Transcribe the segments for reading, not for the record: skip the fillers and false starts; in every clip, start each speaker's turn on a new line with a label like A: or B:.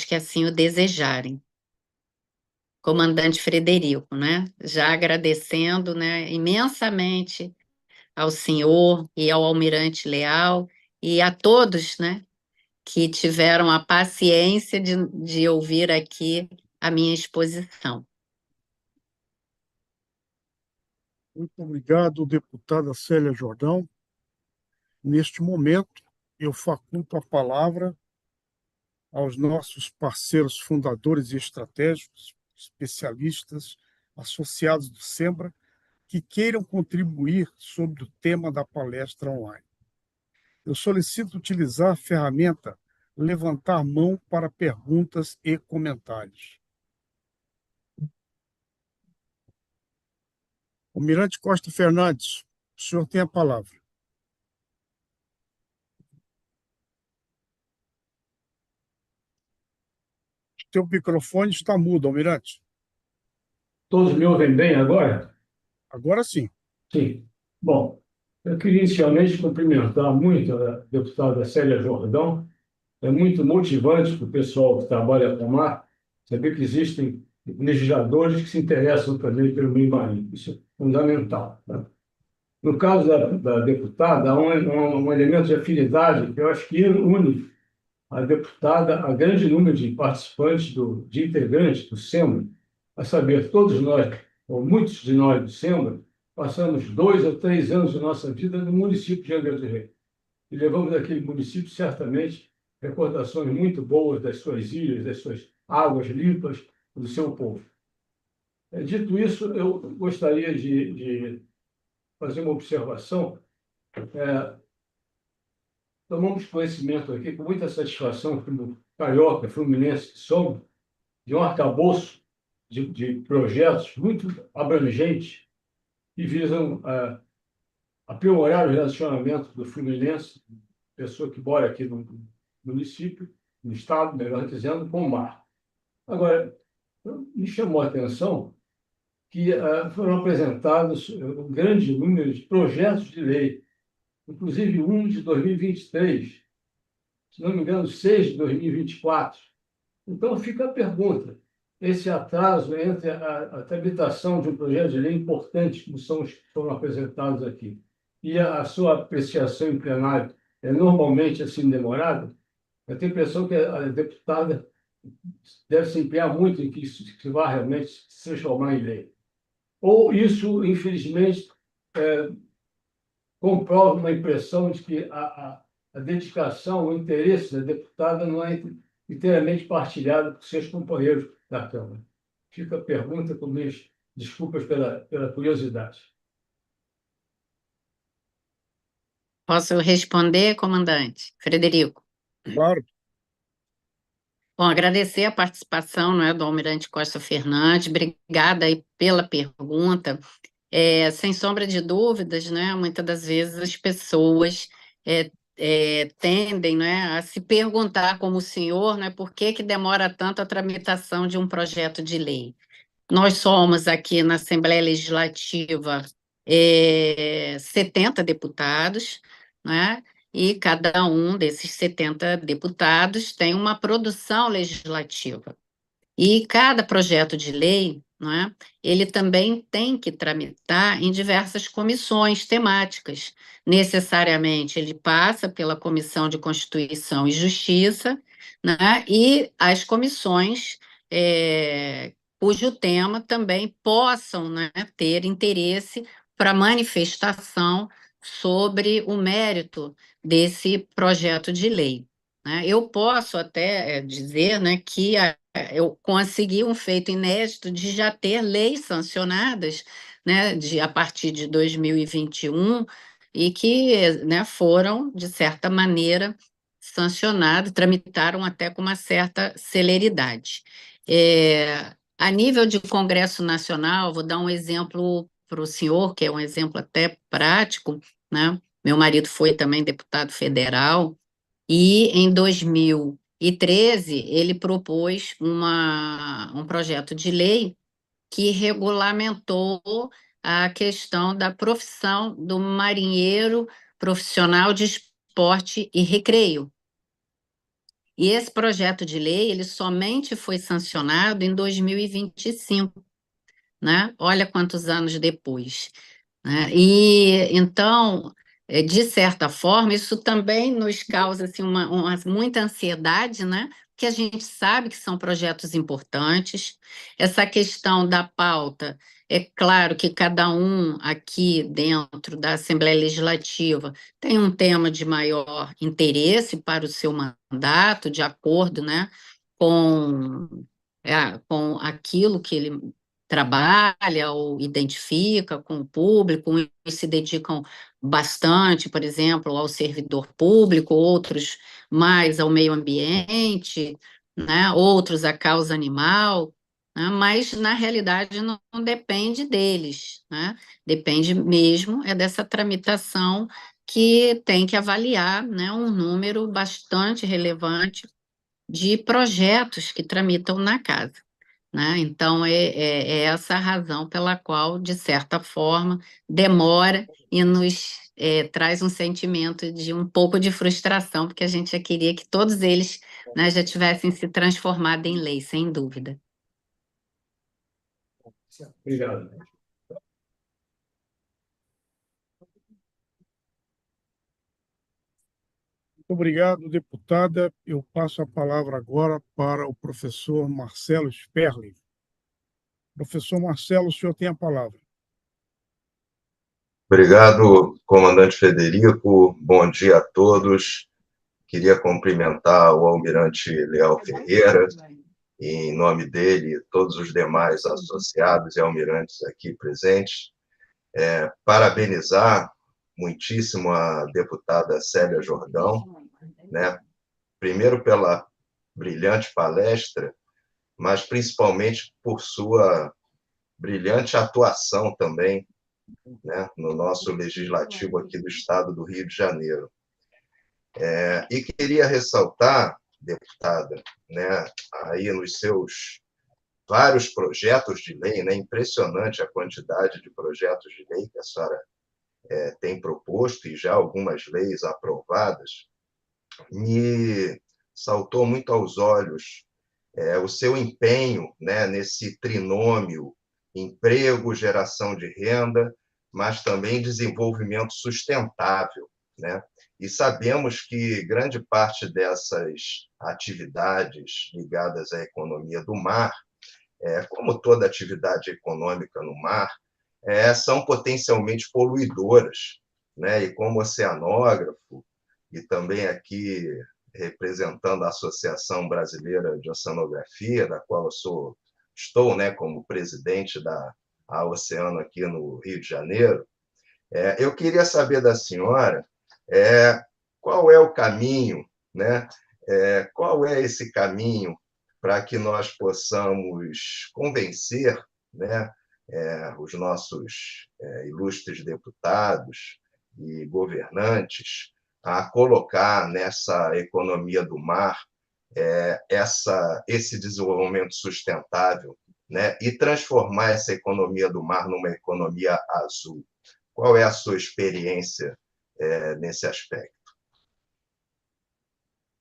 A: que assim o desejarem. Comandante Frederico, né? Já agradecendo, né, imensamente ao senhor e ao almirante Leal e a todos, né, que tiveram a paciência de ouvir aqui a minha exposição.
B: Muito obrigado, deputada Célia Jordão. Neste momento, eu faculto a palavra aos nossos parceiros fundadores e estratégicos, especialistas, associados do SEMBRA, que queiram contribuir sobre o tema da palestra online. Eu solicito utilizar a ferramenta levantar mão para perguntas e comentários. Almirante Costa Fernandes, o senhor tem a palavra. Seu microfone está mudo, Almirante.
C: Todos me ouvem bem agora?
B: Agora sim.
C: Sim. Bom, eu queria inicialmente cumprimentar muito a deputada Célia Jordão. É muito motivante para o pessoal que trabalha com mar saber que existem legisladores que se interessam também pelo meio marinho. Isso é fundamental, né? No caso da deputada, há um elemento de afinidade que eu acho que une a deputada a grande número de participantes, de integrantes do SEMBRA, a saber, todos nós, ou muitos de nós do SEMBRA, passamos 2 ou 3 anos de nossa vida no município de Angra do Reis. E levamos daquele município, certamente, recordações muito boas das suas ilhas, das suas águas limpas, do seu povo. Dito isso, eu gostaria de fazer uma observação. Tomamos conhecimento aqui, com muita satisfação, como carioca, fluminense que somos, de um arcabouço de projetos muito abrangentes que visam aprimorar o relacionamento do fluminense, pessoa que mora aqui no município, no estado, melhor dizendo, com o mar. Agora, me chamou a atenção que foram apresentados um grande número de projetos de lei, inclusive um de 2023, se não me engano, 6 de 2024. Então, fica a pergunta: esse atraso entre a tramitação de um projeto de lei importante, como são os que foram apresentados aqui, e a sua apreciação em plenário é normalmente assim demorada? Eu tenho a impressão que a deputada deve se empenhar muito em que isso que vá realmente se transformar em lei. Ou isso, infelizmente, comprova uma impressão de que a dedicação, o interesse da deputada não é inteiramente partilhado por seus companheiros da Câmara. Fica a pergunta com minhas desculpas pela curiosidade.
A: Posso responder, comandante Frederico?
B: Claro.
A: Bom, agradecer a participação, não é, do Almirante Costa Fernandes. Obrigada aí pela pergunta. Sem sombra de dúvidas, né, muitas das vezes as pessoas tendem, né, a se perguntar, como o senhor, né, por que que demora tanto a tramitação de um projeto de lei. Nós somos aqui na Assembleia Legislativa 70 deputados, né? E cada um desses 70 deputados tem uma produção legislativa. E cada projeto de lei, não é, ele também tem que tramitar em diversas comissões temáticas. Necessariamente, ele passa pela Comissão de Constituição e Justiça, né, e as comissões cujo tema também possam, né, ter interesse para manifestação sobre o mérito desse projeto de lei, né. Eu posso até dizer, né, que eu consegui um feito inédito de já ter leis sancionadas, né, a partir de 2021, e que, né, foram, de certa maneira, sancionadas, tramitaram até com uma certa celeridade. A nível de Congresso Nacional, vou dar um exemplo para o senhor, que é um exemplo até prático, né? Meu marido foi também deputado federal, e em 2013 ele propôs um projeto de lei que regulamentou a questão da profissão do marinheiro profissional de esporte e recreio. E esse projeto de lei, ele somente foi sancionado em 2025, né? Olha quantos anos depois, né? E então, de certa forma, isso também nos causa assim, muita ansiedade, né? Porque a gente sabe que são projetos importantes. Essa questão da pauta, é claro que cada um aqui dentro da Assembleia Legislativa tem um tema de maior interesse para o seu mandato, de acordo, né, com aquilo que ele trabalha ou identifica com o público, uns se dedicam bastante, por exemplo, ao servidor público, outros mais ao meio ambiente, né? Outros à causa animal, né? Mas na realidade não depende deles, né? Depende mesmo dessa tramitação que tem que avaliar, né, um número bastante relevante de projetos que tramitam na casa, né? Então, é essa a razão pela qual, de certa forma, demora e nos traz um sentimento de um pouco de frustração, porque a gente já queria que todos eles, né, já tivessem se transformado em lei, sem dúvida.
C: Obrigado.
B: Muito obrigado, deputada. Eu passo a palavra agora para o professor Marcelo Sperling. Professor Marcelo, o senhor tem a palavra.
D: Obrigado, comandante Federico. Bom dia a todos. Queria cumprimentar o almirante Leal Ferreira, e, em nome dele, todos os demais associados e almirantes aqui presentes. Parabenizar muitíssimo a deputada Célia Jordão, né? Primeiro pela brilhante palestra, mas principalmente por sua brilhante atuação também, né, no nosso legislativo aqui do estado do Rio de Janeiro. E queria ressaltar, deputada, né, aí nos seus vários projetos de lei, né, impressionante a quantidade de projetos de lei que a senhora tem proposto e já algumas leis aprovadas, me saltou muito aos olhos o seu empenho, né, nesse trinômio emprego, geração de renda, mas também desenvolvimento sustentável, né? E sabemos que grande parte dessas atividades ligadas à economia do mar, como toda atividade econômica no mar, são potencialmente poluidoras, né? E como oceanógrafo, e também aqui representando a Associação Brasileira de Oceanografia, da qual estou, né, como presidente da Oceano aqui no Rio de Janeiro, eu queria saber da senhora qual é o caminho, né? Qual é esse caminho para que nós possamos convencer, né, os nossos ilustres deputados e governantes a colocar nessa economia do mar esse desenvolvimento sustentável, né, e transformar essa economia do mar numa economia azul. Qual é a sua experiência nesse aspecto?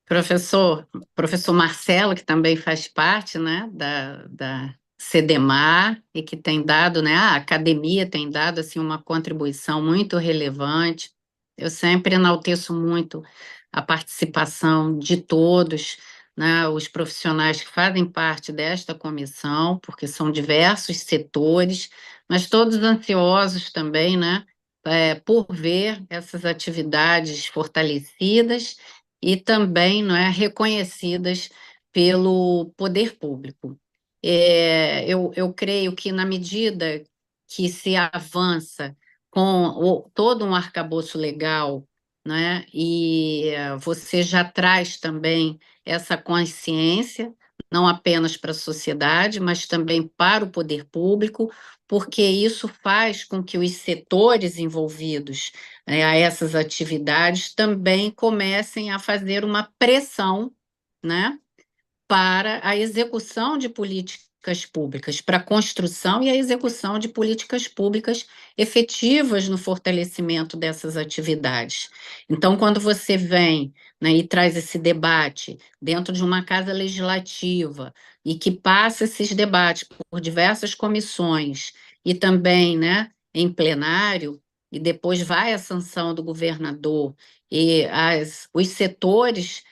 A: Professor Marcelo, que também faz parte, né, da CEDEMAR e que tem dado, né, a academia tem dado assim, uma contribuição muito relevante. Eu sempre enalteço muito a participação de todos, né, os profissionais que fazem parte desta comissão, porque são diversos setores, mas todos ansiosos também, né, por ver essas atividades fortalecidas e também, não é, reconhecidas pelo poder público. Eu creio que, na medida que se avança com todo um arcabouço legal, né, e você já traz também essa consciência, não apenas para a sociedade, mas também para o poder público, porque isso faz com que os setores envolvidos a essas atividades também comecem a fazer uma pressão, né, para a execução de políticas políticas públicas, para a construção e a execução de políticas públicas efetivas no fortalecimento dessas atividades. Então, quando você vem, né, e traz esse debate dentro de uma casa legislativa e que passa esses debates por diversas comissões e também, né, em plenário, e depois vai a sanção do governador e os setores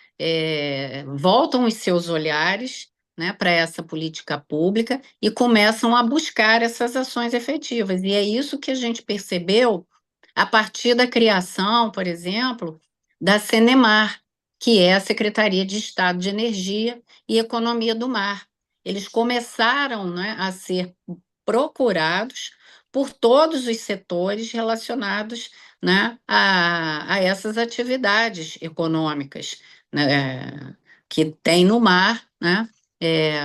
A: voltam os seus olhares, né, para essa política pública e começam a buscar essas ações efetivas. E é isso que a gente percebeu a partir da criação, por exemplo, da Cenemar, que é a Secretaria de Estado de Energia e Economia do Mar. Eles começaram, né, a ser procurados por todos os setores relacionados, né, a essas atividades econômicas, né, que tem no mar, né,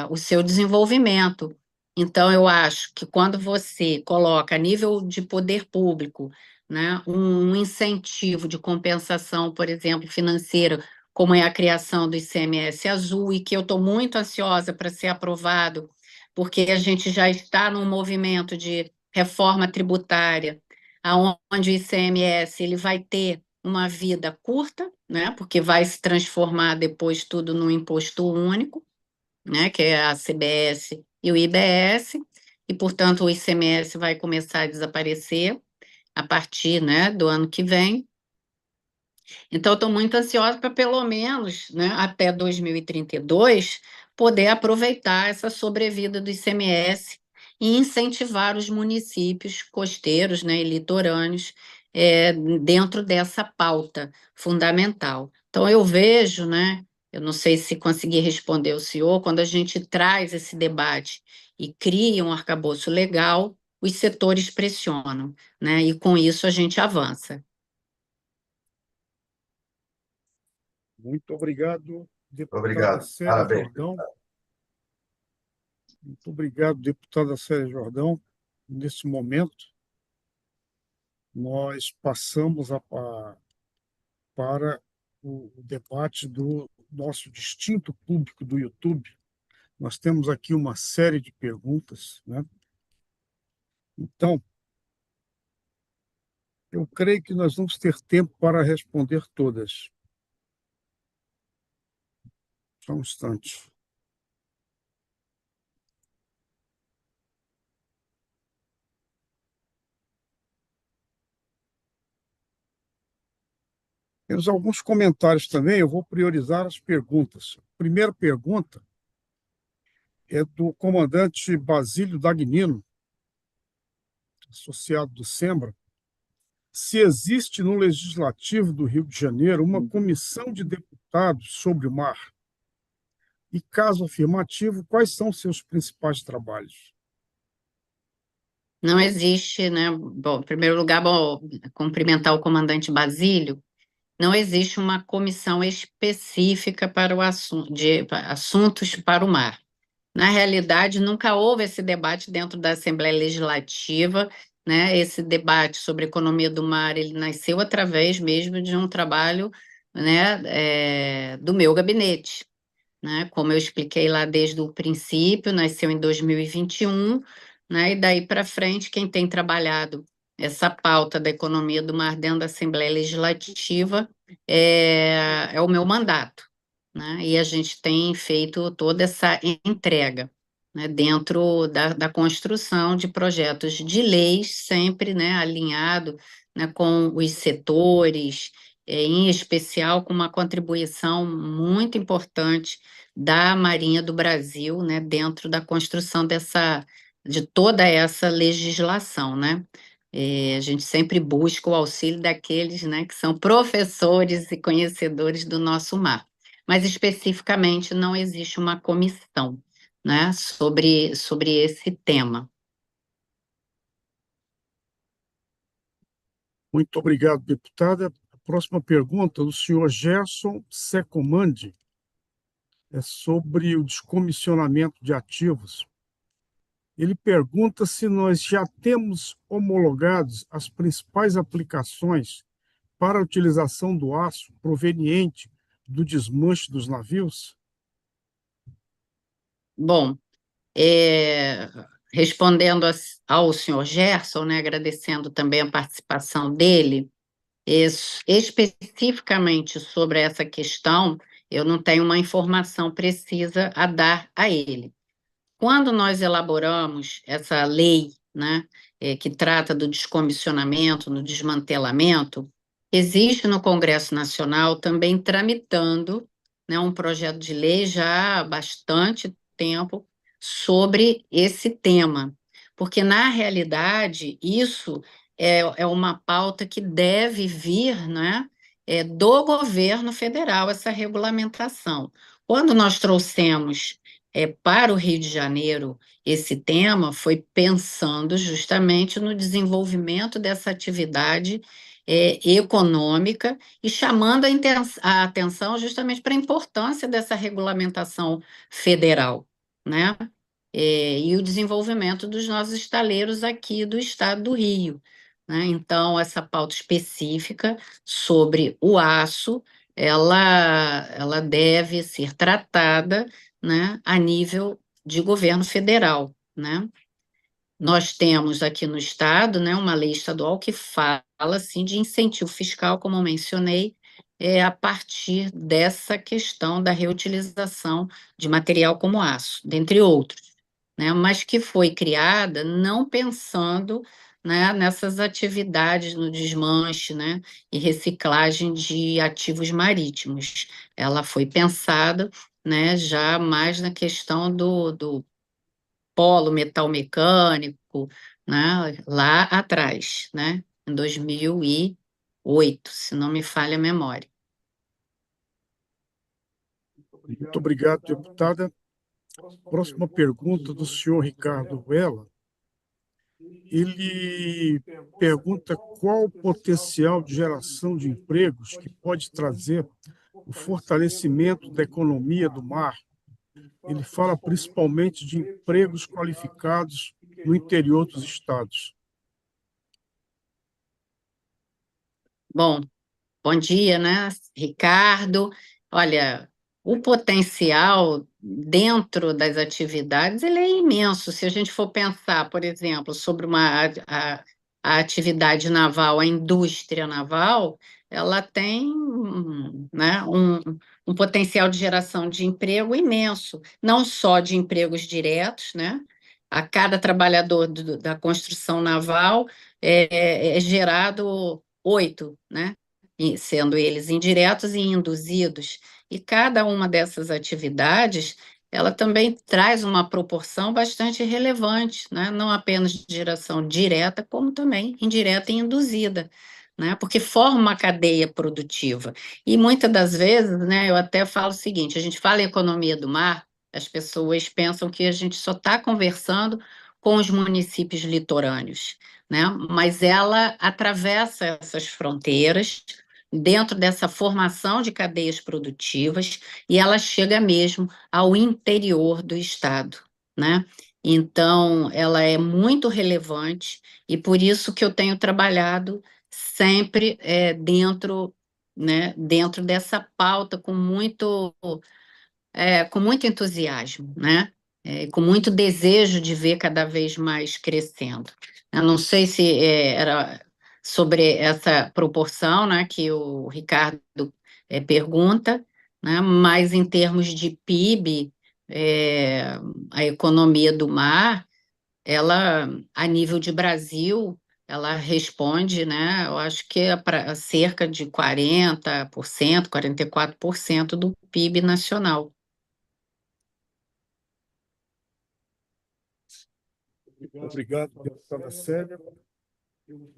A: o seu desenvolvimento. Então, eu acho que quando você coloca a nível de poder público, né, um incentivo de compensação, por exemplo, financeira, como é a criação do ICMS azul, e que eu estou muito ansiosa para ser aprovado, porque a gente já está num movimento de reforma tributária, onde o ICMS ele vai ter uma vida curta, né, porque vai se transformar depois tudo num imposto único, né, que é a CBS e o IBS, e, portanto, o ICMS vai começar a desaparecer a partir, né, do ano que vem. Então, estou muito ansiosa para, pelo menos, né, até 2032, poder aproveitar essa sobrevida do ICMS e incentivar os municípios costeiros, né, e litorâneos dentro dessa pauta fundamental. Então, eu vejo, né, eu não sei se consegui responder o senhor, quando a gente traz esse debate e cria um arcabouço legal, os setores pressionam, né, e com isso a gente avança.
B: Muito obrigado, deputada
D: Obrigado.
B: Célia
D: Parabéns.
B: Jordão. Muito obrigado, deputada Célia Jordão. Nesse momento, nós passamos para o debate do nosso distinto público do YouTube. Nós temos aqui uma série de perguntas, né? Então, eu creio que nós vamos ter tempo para responder todas. Só um instante. Temos alguns comentários também, eu vou priorizar as perguntas. A primeira pergunta é do comandante Basílio Dagnino, associado do SEMBRA. Se existe no Legislativo do Rio de Janeiro uma comissão de deputados sobre o mar, e caso afirmativo, quais são seus principais trabalhos?
A: Não existe, né? Bom, em primeiro lugar, bom, cumprimentar o comandante Basílio. Não existe uma comissão específica para o assunto de assuntos para o mar. Na realidade, nunca houve esse debate dentro da Assembleia Legislativa, né? Esse debate sobre economia do mar, ele nasceu através mesmo de um trabalho, né, do meu gabinete, né? Como eu expliquei lá desde o princípio, nasceu em 2021, né? E daí para frente, quem tem trabalhado essa pauta da economia do mar dentro da Assembleia Legislativa é o meu mandato, né? E a gente tem feito toda essa entrega, né, dentro da construção de projetos de leis, sempre, né, alinhado, né, com os setores, em especial com uma contribuição muito importante da Marinha do Brasil, né, dentro da construção de toda essa legislação, né? A gente sempre busca o auxílio daqueles, né, que são professores e conhecedores do nosso mar. Mas especificamente não existe uma comissão, né, sobre esse tema.
B: Muito obrigado, deputada. A próxima pergunta do senhor Gerson Secomandi é sobre o descomissionamento de ativos. Ele pergunta se nós já temos homologados as principais aplicações para a utilização do aço proveniente do desmanche dos navios.
A: Bom, respondendo ao senhor Gerson, né, agradecendo também a participação dele, especificamente sobre essa questão, eu não tenho uma informação precisa a dar a ele. Quando nós elaboramos essa lei, né, que trata do descomissionamento, no desmantelamento, existe no Congresso Nacional também tramitando, né, um projeto de lei já há bastante tempo sobre esse tema, porque, na realidade, isso é uma pauta que deve vir, né, do governo federal, essa regulamentação. Quando nós trouxemos para o Rio de Janeiro esse tema, foi pensando justamente no desenvolvimento dessa atividade econômica e chamando a atenção justamente para a importância dessa regulamentação federal, né? E o desenvolvimento dos nossos estaleiros aqui do estado do Rio, né? Então, essa pauta específica sobre o aço, ela deve ser tratada, né, a nível de governo federal, né? Nós temos aqui no estado, né, uma lei estadual que fala assim de incentivo fiscal, como eu mencionei, a partir dessa questão da reutilização de material como aço, dentre outros, né, mas que foi criada não pensando, né, nessas atividades no desmanche, né, e reciclagem de ativos marítimos. Ela foi pensada, né, já mais na questão do polo metal mecânico, né, lá atrás, né, em 2008, se não me falha a memória.
B: Muito obrigado, deputada. Próxima pergunta do senhor Ricardo Vela. Ele pergunta qual o potencial de geração de empregos que pode trazer o fortalecimento da economia do mar. Ele fala principalmente de empregos qualificados no interior dos estados.
A: Bom dia, né, Ricardo? Olha, o potencial dentro das atividades ele é imenso. Se a gente for pensar, por exemplo, sobre a atividade naval, a indústria naval, ela tem, né, um potencial de geração de emprego imenso, não só de empregos diretos, né? A cada trabalhador da construção naval é gerado 8, né? Sendo eles indiretos e induzidos. E cada uma dessas atividades, ela também traz uma proporção bastante relevante, né? Não apenas de geração direta, como também indireta e induzida, né? Porque forma uma cadeia produtiva. E muitas das vezes, né, eu até falo o seguinte, a gente fala em economia do mar, as pessoas pensam que a gente só está conversando com os municípios litorâneos, né? Mas ela atravessa essas fronteiras dentro dessa formação de cadeias produtivas e ela chega mesmo ao interior do estado, né? Então, ela é muito relevante e por isso que eu tenho trabalhado sempre dentro, né, dentro dessa pauta com muito entusiasmo, né? Com muito desejo de ver cada vez mais crescendo. Eu não sei se era sobre essa proporção, né, que o Ricardo pergunta, né, mas em termos de PIB, a economia do mar, ela, a nível de Brasil, ela responde, né, eu acho que é para cerca de 40%, 44% do PIB nacional.
B: Obrigado, deputada Célia.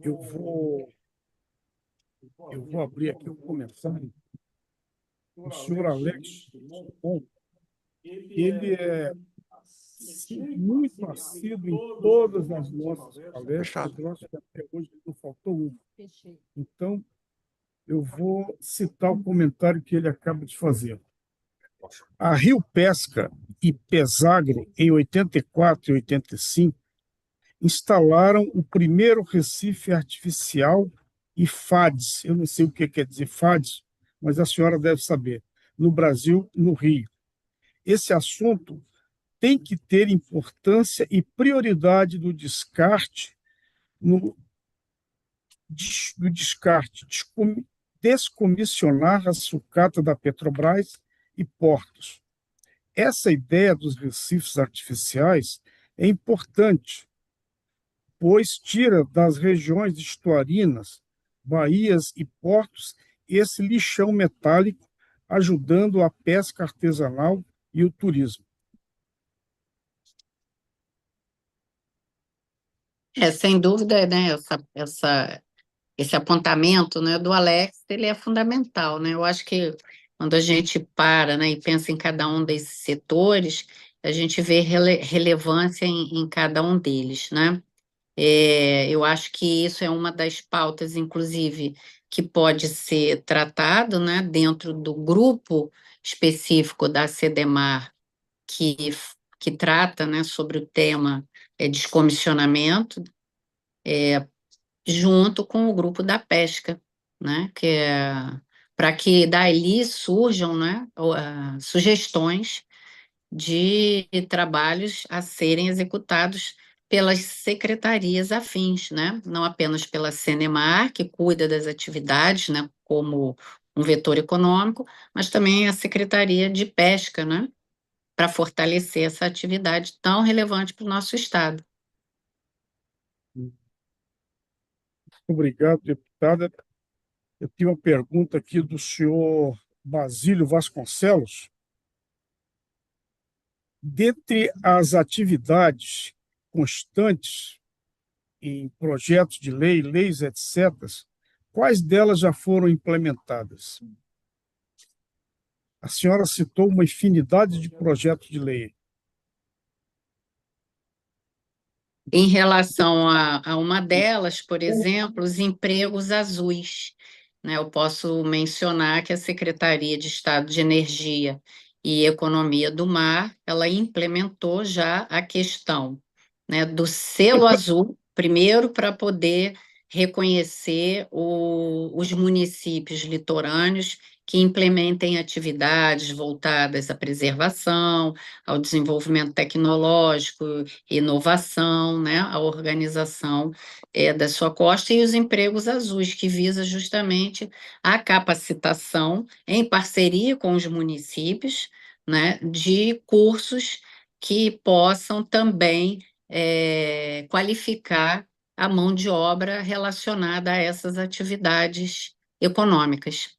B: Eu vou abrir aqui um comentário. O senhor Alex, bom, ele é muito assíduo em todas as nossas palestras. Eu acho que até hoje não faltou uma. Então, eu vou citar o comentário que ele acaba de fazer. A Rio Pesca e Pesagro, em 84 e 85, instalaram o primeiro recife artificial e FADS, eu não sei o que quer dizer FADS, mas a senhora deve saber, no Brasil, no Rio. Esse assunto tem que ter importância e prioridade no descarte, no, do descarte, descomissionar a sucata da Petrobras e portos. Essa ideia dos recifes artificiais é importante, pois tira das regiões estuarinas, baías e portos esse lixão metálico, ajudando a pesca artesanal e o turismo.
A: Sem dúvida, né, esse apontamento, né, do Alex, ele é fundamental, né? Eu acho que quando a gente para, né, e pensa em cada um desses setores, a gente vê relevância em cada um deles, né? Eu acho que isso é uma das pautas, inclusive, que pode ser tratado, né, dentro do grupo específico da CEDEMAR, que, que trata, né, sobre o tema descomissionamento, junto com o grupo da pesca, né, que é para que dali surjam, né, sugestões de trabalhos a serem executados pelas secretarias afins, né? Não apenas pela Cenemar, que cuida das atividades, né, como um vetor econômico, mas também a Secretaria de Pesca, né, para fortalecer essa atividade tão relevante para o nosso estado.
B: Obrigado, deputada. Eu tenho uma pergunta aqui do senhor Basílio Vasconcelos. Dentre as atividades constantes em projetos de lei, leis, etc., quais delas já foram implementadas? A senhora citou uma infinidade de projetos de lei.
A: Em relação a uma delas, por exemplo, os empregos azuis, né? Eu posso mencionar que a Secretaria de Estado de Energia e Economia do Mar, ela implementou já a questão, né, do selo azul, primeiro para poder reconhecer os municípios litorâneos que implementem atividades voltadas à preservação, ao desenvolvimento tecnológico, inovação, né, a organização da sua costa e os empregos azuis, que visa justamente a capacitação em parceria com os municípios, né, de cursos que possam também qualificar a mão de obra relacionada a essas atividades econômicas.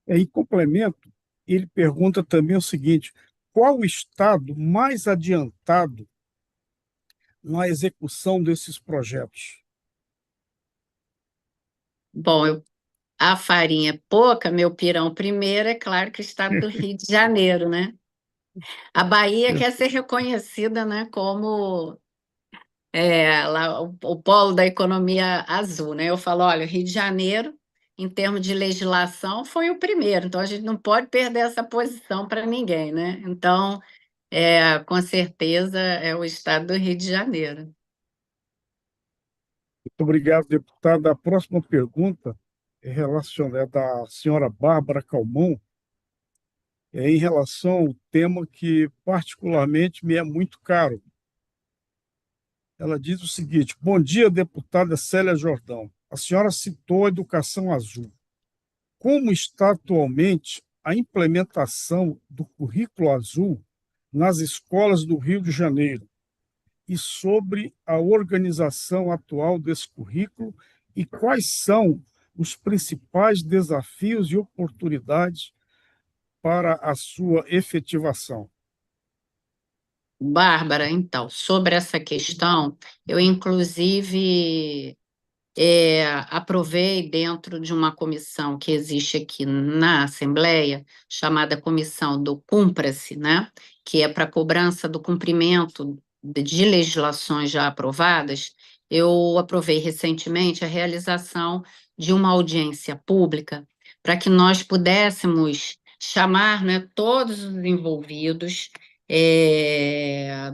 B: Em complemento, ele pergunta também o seguinte: qual o estado mais adiantado na execução desses projetos?
A: Bom, a farinha é pouca, meu pirão primeiro, é claro que o estado do Rio de Janeiro, né? A Bahia quer ser reconhecida, né, como lá, o polo da economia azul, né? Eu falo, olha, o Rio de Janeiro, em termos de legislação, foi o primeiro, então a gente não pode perder essa posição para ninguém, né? Então, com certeza, é o estado do Rio de Janeiro.
B: Muito obrigado, deputada. A próxima pergunta é relacionada da senhora Bárbara Calmon, em relação ao tema que particularmente me é muito caro. Ela diz o seguinte: bom dia, deputada Célia Jordão. A senhora citou a educação azul. Como está atualmente a implementação do currículo azul nas escolas do Rio de Janeiro? E sobre a organização atual desse currículo e quais são os principais desafios e oportunidades para a sua efetivação?
A: Bárbara, então, sobre essa questão, eu inclusive aprovei dentro de uma comissão que existe aqui na Assembleia, chamada Comissão do Cumpra-se, né? Que é para cobrança do cumprimento de legislações já aprovadas. Eu aprovei recentemente a realização de uma audiência pública para que nós pudéssemos chamar, né, todos os envolvidos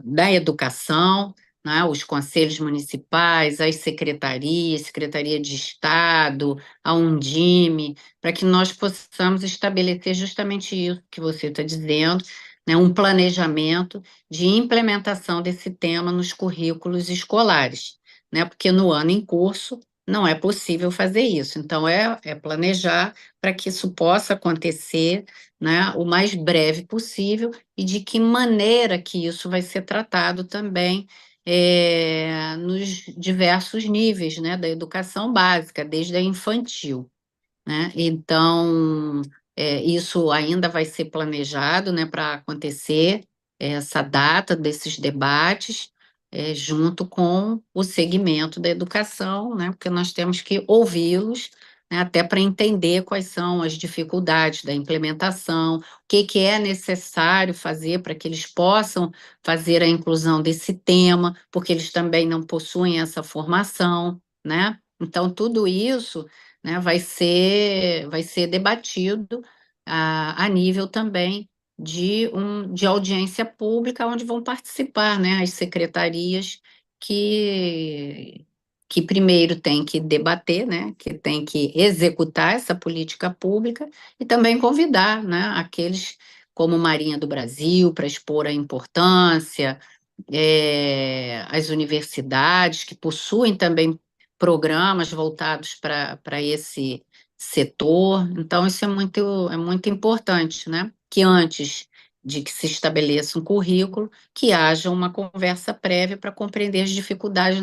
A: da educação, né, os conselhos municipais, as secretarias, Secretaria de Estado, a Undime, para que nós possamos estabelecer justamente isso que você está dizendo, né, um planejamento de implementação desse tema nos currículos escolares, né, porque no ano em curso não é possível fazer isso. Então, é planejar para que isso possa acontecer, né, o mais breve possível e de que maneira que isso vai ser tratado também nos diversos níveis, né, da educação básica, desde a infantil, né? Então, isso ainda vai ser planejado, né, para acontecer essa data desses debates, junto com o segmento da educação, né, porque nós temos que ouvi-los, né, até para entender quais são as dificuldades da implementação, o que é necessário fazer para que eles possam fazer a inclusão desse tema, porque eles também não possuem essa formação, né? Então, tudo isso, né, vai ser debatido a nível também de audiência pública, onde vão participar, né, as secretarias que primeiro têm que debater, né, que têm que executar essa política pública e também convidar, né, aqueles como Marinha do Brasil para expor a importância, as universidades que possuem também programas voltados para esse setor. Então, isso é muito importante, né? Que antes de que se estabeleça um currículo, que haja uma conversa prévia para compreender as dificuldades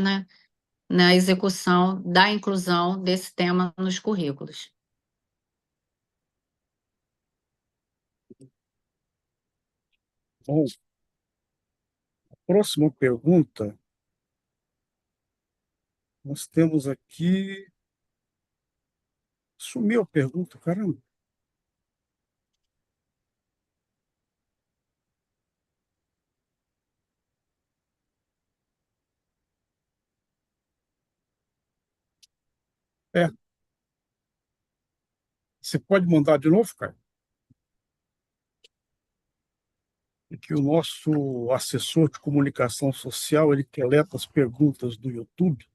A: na execução da inclusão desse tema nos currículos.
B: Bom, a próxima pergunta, nós temos aqui. Sumiu a pergunta, caramba. É, você pode mandar de novo, cara? É que o nosso assessor de comunicação social, ele coleta as perguntas do YouTube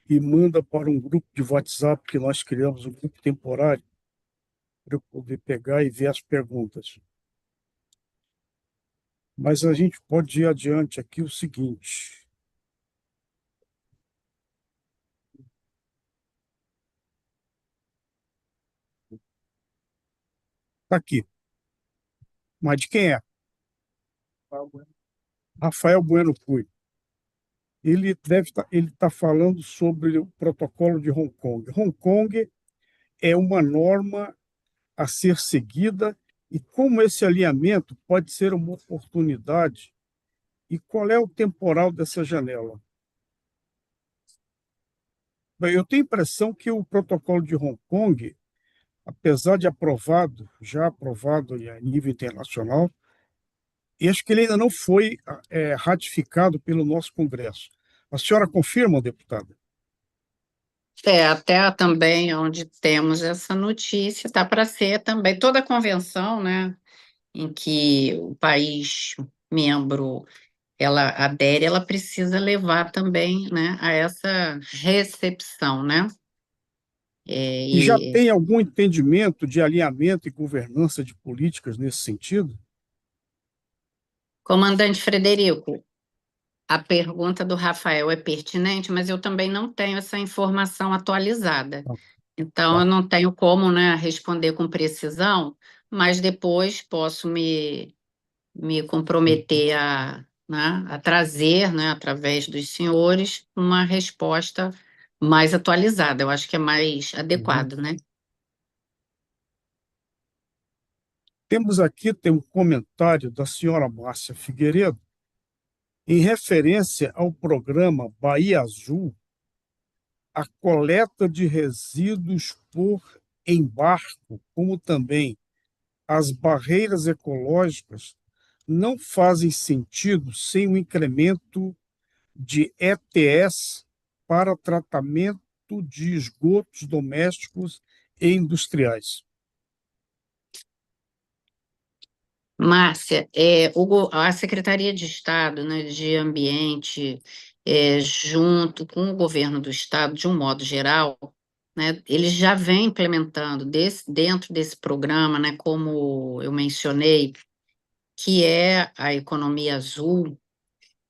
B: e manda para um grupo de WhatsApp que nós criamos, um grupo temporário, para eu poder pegar e ver as perguntas. Mas a gente pode ir adiante aqui o seguinte. Está aqui. Mas de quem é? Rafael Bueno Cui. Ele está falando sobre o protocolo de Hong Kong. Hong Kong é uma norma a ser seguida e como esse alinhamento pode ser uma oportunidade e qual é o temporal dessa janela? Bem, eu tenho a impressão que o protocolo de Hong Kong, apesar de aprovado, já aprovado a nível internacional, e acho que ele ainda não foi ratificado pelo nosso Congresso. A senhora confirma, deputada?
A: Até também onde temos essa notícia, está para ser também toda a convenção, né, em que o país membro ela adere, ela precisa levar também, né, a essa recepção, né?
B: E já
A: E
B: tem algum entendimento de alinhamento e governança de políticas nesse sentido?
A: comandante Frederico, a pergunta do Rafael é pertinente, mas eu também não tenho essa informação atualizada.
B: Ah,
A: Então, eu
B: tá.
A: não tenho como, né, responder com precisão, mas depois posso me comprometer né, a trazer, né, através dos senhores, uma resposta mais atualizada. Eu acho que é mais
B: Uhum.
A: adequado, né?
B: Tem um comentário da senhora Márcia Figueiredo, em referência ao programa Bahia Azul, a coleta de resíduos por embarque, como também as barreiras ecológicas, não fazem sentido sem o incremento de ETS para tratamento de esgotos domésticos e industriais.
A: Márcia, a Secretaria de Estado, né, de Ambiente, junto com o governo do Estado, de um modo geral, né, eles já vêm implementando dentro desse programa, né, como eu mencionei, que é a economia azul,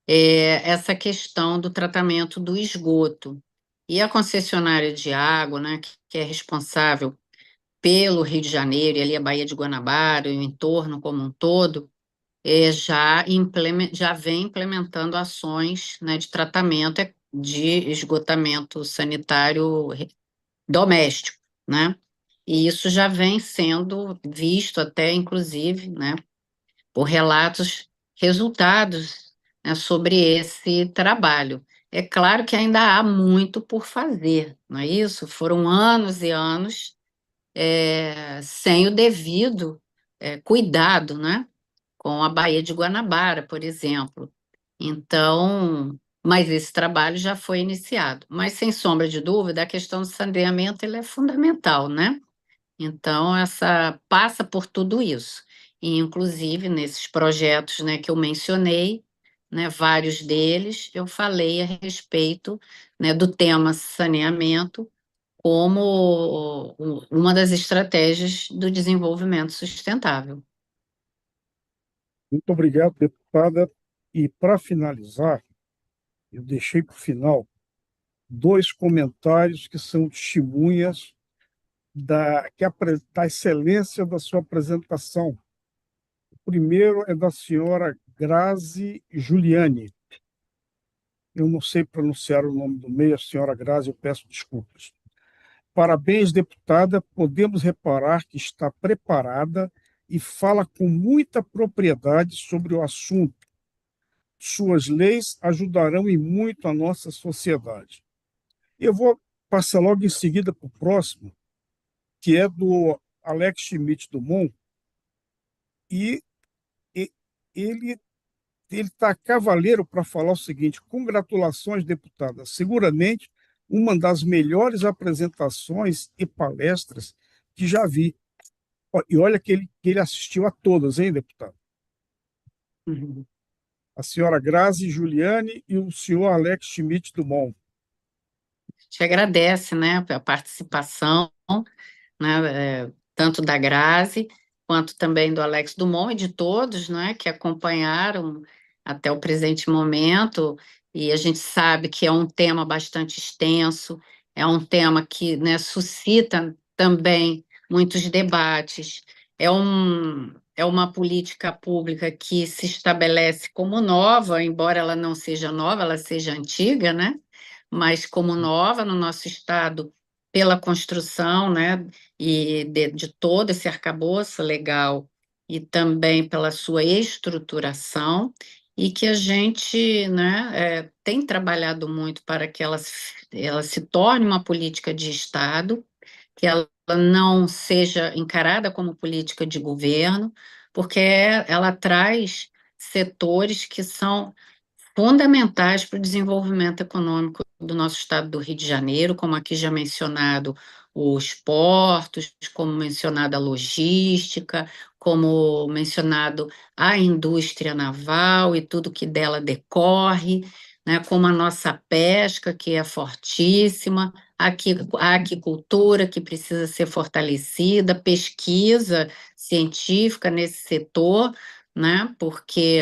A: é essa questão do tratamento do esgoto. E a concessionária de água, né, que é responsável pelo Rio de Janeiro, e ali a Baía de Guanabara, e o entorno como um todo, já vem implementando ações, né, de tratamento de esgotamento sanitário doméstico, né? E isso já vem sendo visto até, inclusive, né, por relatos, resultados, né, sobre esse trabalho. É claro que ainda há muito por fazer, não é isso? Foram anos e anos sem o devido cuidado, né? Com a Baía de Guanabara, por exemplo. Então, mas esse trabalho já foi iniciado. Mas, sem sombra de dúvida, a questão do saneamento ele é fundamental, né? Então, essa passa por tudo isso. E, inclusive, nesses projetos, né, que eu mencionei, né, vários deles, eu falei a respeito, né, do tema saneamento como uma das estratégias do desenvolvimento sustentável.
B: Muito obrigado, deputada. E, para finalizar, eu deixei para o final dois comentários que são testemunhas da excelência da sua apresentação. O primeiro é da senhora Grazi Giuliani. Eu não sei pronunciar o nome do meio, a senhora Grazi, eu peço desculpas. Parabéns, deputada. Podemos reparar que está preparada e fala com muita propriedade sobre o assunto. Suas leis ajudarão e muito a nossa sociedade. Eu vou passar logo em seguida para o próximo, que é do Alex Schmidt Dumont, e ele está cavaleiro para falar o seguinte: congratulações, deputada. Seguramente uma das melhores apresentações e palestras que já vi. E olha que ele assistiu a todas, hein, deputado?
A: Uhum.
B: A senhora Grazi Giuliani e o senhor Alex Schmidt Dumont.
A: Te agradece, né, a participação, né, tanto da Grazi, quanto também do Alex Dumont e de todos, né, que acompanharam até o presente momento, e a gente sabe que é um tema bastante extenso, é um tema que, né, suscita também muitos debates, é uma política pública que se estabelece como nova, embora ela não seja nova, ela seja antiga, né, mas como nova no nosso estado, pela construção, né, e de todo esse arcabouço legal e também pela sua estruturação, e que a gente, né, tem trabalhado muito para que ela se torne uma política de Estado, que ela não seja encarada como política de governo, porque ela traz setores que são fundamentais para o desenvolvimento econômico do nosso estado do Rio de Janeiro, como aqui já mencionado os portos, como mencionado a logística, como mencionado a indústria naval e tudo que dela decorre, né, como a nossa pesca, que é fortíssima, a aquicultura, que precisa ser fortalecida, pesquisa científica nesse setor, né, porque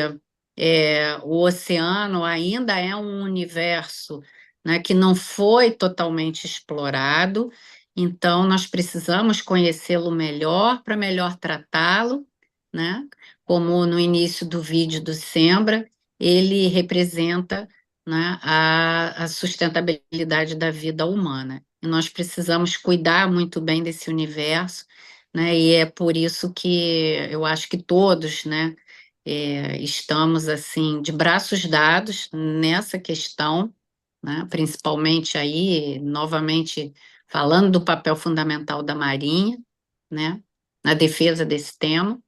A: o oceano ainda é um universo, né, que não foi totalmente explorado, então nós precisamos conhecê-lo melhor para melhor tratá-lo, né? Como no início do vídeo do Sembra, ele representa, né, a sustentabilidade da vida humana. E nós precisamos cuidar muito bem desse universo, né? E é por isso que eu acho que todos, né, estamos assim de braços dados nessa questão, né? Principalmente aí, novamente falando do papel fundamental da Marinha, né? Na defesa desse tema.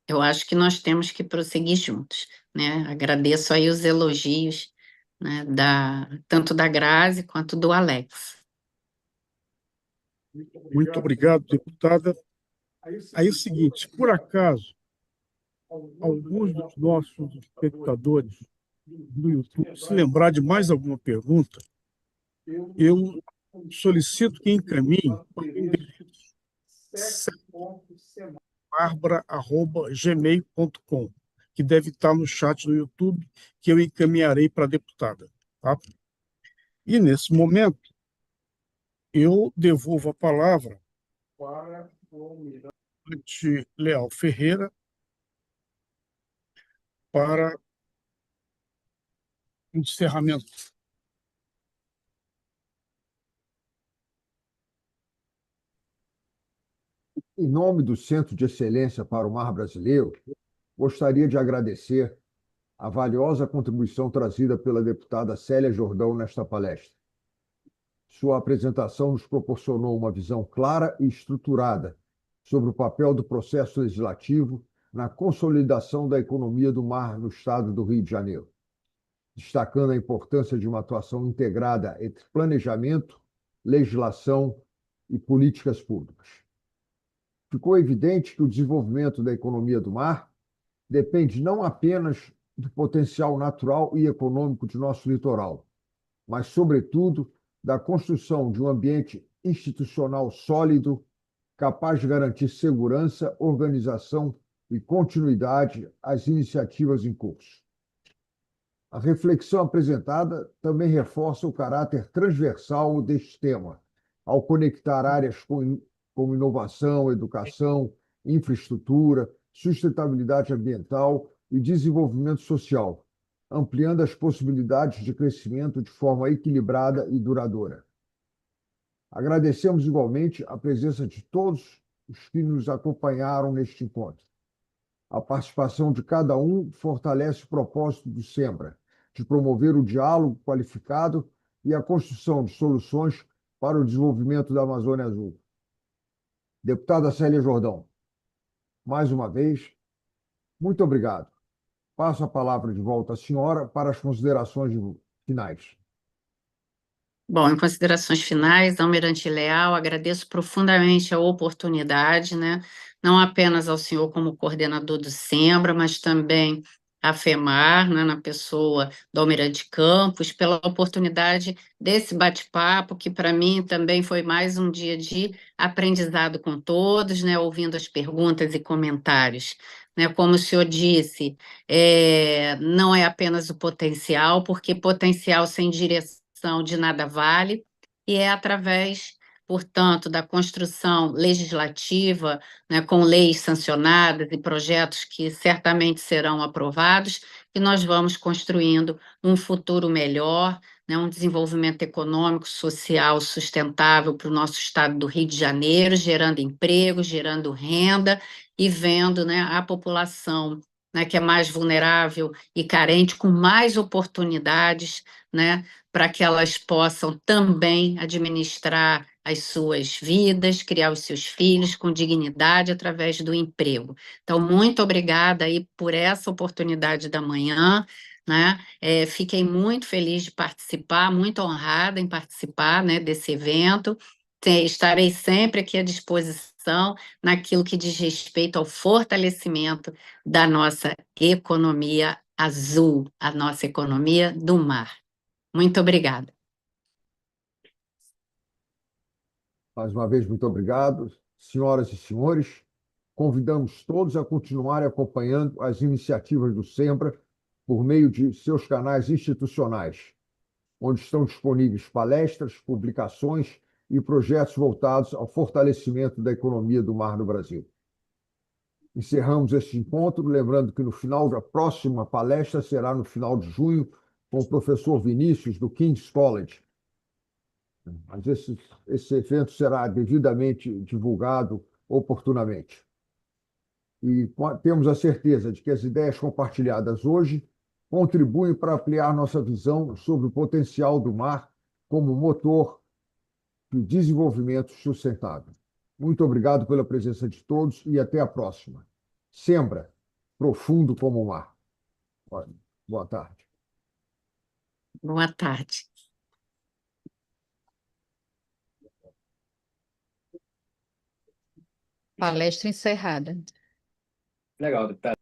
A: Eu acho que nós temos que prosseguir juntos, né? Agradeço aí os elogios, né, tanto da Grazi quanto do Alex.
B: Muito obrigado, deputada. Aí é o seguinte: por acaso, alguns dos nossos espectadores do YouTube se lembrar de mais alguma pergunta, eu solicito que encaminhe para o endereço barbara@gmail.com, que deve estar no chat do YouTube, que eu encaminharei para a deputada. Tá? E, nesse momento, eu devolvo a palavra para o almirante Leal Ferreira para encerramento.
E: Em nome do Centro de Excelência para o Mar Brasileiro, gostaria de agradecer a valiosa contribuição trazida pela deputada Célia Jordão nesta palestra. Sua apresentação nos proporcionou uma visão clara e estruturada sobre o papel do processo legislativo na consolidação da economia do mar no estado do Rio de Janeiro, destacando a importância de uma atuação integrada entre planejamento, legislação e políticas públicas. Ficou evidente que o desenvolvimento da economia do mar depende não apenas do potencial natural e econômico de nosso litoral, mas, sobretudo, da construção de um ambiente institucional sólido, capaz de garantir segurança, organização e continuidade às iniciativas em curso. A reflexão apresentada também reforça o caráter transversal deste tema, ao conectar áreas como inovação, educação, infraestrutura, sustentabilidade ambiental e desenvolvimento social, ampliando as possibilidades de crescimento de forma equilibrada e duradoura. Agradecemos igualmente a presença de todos os que nos acompanharam neste encontro. A participação de cada um fortalece o propósito do SEMBRA, de promover o diálogo qualificado e a construção de soluções para o desenvolvimento da Amazônia Azul. Deputada Célia Jordão, mais uma vez, muito obrigado. Passo a palavra de volta à senhora para as considerações finais.
A: Bom, em considerações finais, Almirante Leal, agradeço profundamente a oportunidade, né, não apenas ao senhor como coordenador do SEMBRA, mas também à FEMAR, né, na pessoa do Almirante Campos, pela oportunidade desse bate-papo, que para mim também foi mais um dia de aprendizado com todos, né, ouvindo as perguntas e comentários. Né, como o senhor disse, não é apenas o potencial, porque potencial sem direção de nada vale, e é através, portanto, da construção legislativa, né, com leis sancionadas e projetos que certamente serão aprovados, que nós vamos construindo um futuro melhor, né, um desenvolvimento econômico, social, sustentável para o nosso estado do Rio de Janeiro, gerando emprego, gerando renda e vendo, né, a população, né, que é mais vulnerável e carente, com mais oportunidades, né, para que elas possam também administrar as suas vidas, criar os seus filhos com dignidade através do emprego. Então, muito obrigada aí por essa oportunidade da manhã, né? Fiquei muito feliz de participar, muito honrada em participar, né, desse evento. Estarei sempre aqui à disposição naquilo que diz respeito ao fortalecimento da nossa economia azul, a nossa economia do mar. Muito obrigada.
E: Mais uma vez, muito obrigado. Senhoras e senhores, convidamos todos a continuarem acompanhando as iniciativas do SEMBRA por meio de seus canais institucionais, onde estão disponíveis palestras, publicações e projetos voltados ao fortalecimento da economia do mar no Brasil. Encerramos este encontro, lembrando que no final da próxima palestra será no final de junho, com o professor Vinícius, do King's College. Mas esse evento será devidamente divulgado oportunamente. E temos a certeza de que as ideias compartilhadas hoje contribuem para ampliar nossa visão sobre o potencial do mar como motor do desenvolvimento sustentável. Muito obrigado pela presença de todos e até a próxima. SEMBRA, profundo como o mar. Boa tarde.
A: Boa tarde.
F: Palestra encerrada.
C: Legal, deputado.